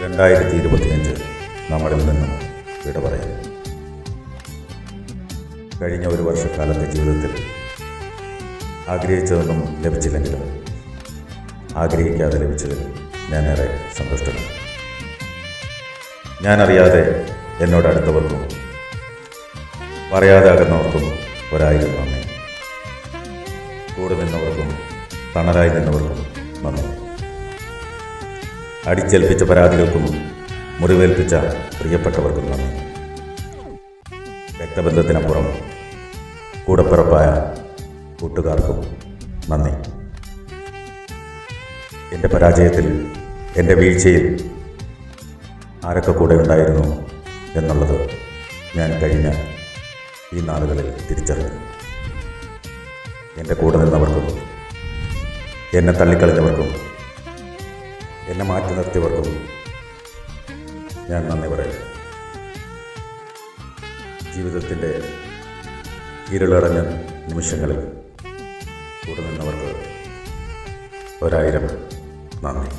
2025 നമ്മളിൽ നിന്നും വിട പറയാം. കഴിഞ്ഞ ഒരു വർഷക്കാലത്തെ ജീവിതത്തിൽ ആഗ്രഹിച്ചതൊന്നും ലഭിച്ചില്ലെങ്കിലും ആഗ്രഹിക്കാതെ ലഭിച്ചതിൽ ഞാനേറെ സന്തുഷ്ടനാണ്. ഞാനറിയാതെ എന്നോടടുത്തവർക്കും പറയാതെ അകന്നവർക്കും 1000 നന്ദി. കൂടെ നിന്നവർക്കും തണലായി നിന്നവർക്കും നന്ദി. അടിച്ചേൽപ്പിച്ച പരാതികൾക്കും മുറിവേൽപ്പിച്ച പ്രിയപ്പെട്ടവർക്കും നന്ദി. രക്തബന്ധത്തിനപ്പുറം കൂടപ്പിറപ്പായ കൂട്ടുകാർക്കും നന്ദി. എൻ്റെ പരാജയത്തിൽ, എൻ്റെ വീഴ്ചയിൽ ആരൊക്കെ കൂടെ ഉണ്ടായിരുന്നു എന്നുള്ളത് ഞാൻ കഴിഞ്ഞ ഈ നാളുകളിൽ തിരിച്ചറിഞ്ഞു. എൻ്റെ കൂടെ നിന്നവർക്കും എന്നെ തള്ളിക്കളഞ്ഞവർക്കും എന്നെ മാറ്റി നിർത്തിയവർക്കും ഞാൻ നന്ദി പറയും. ജീവിതത്തിൻ്റെ ഇരുളടഞ്ഞ നിമിഷങ്ങളിൽ കൂടെ നിന്നവർക്ക് 1000 നന്ദി.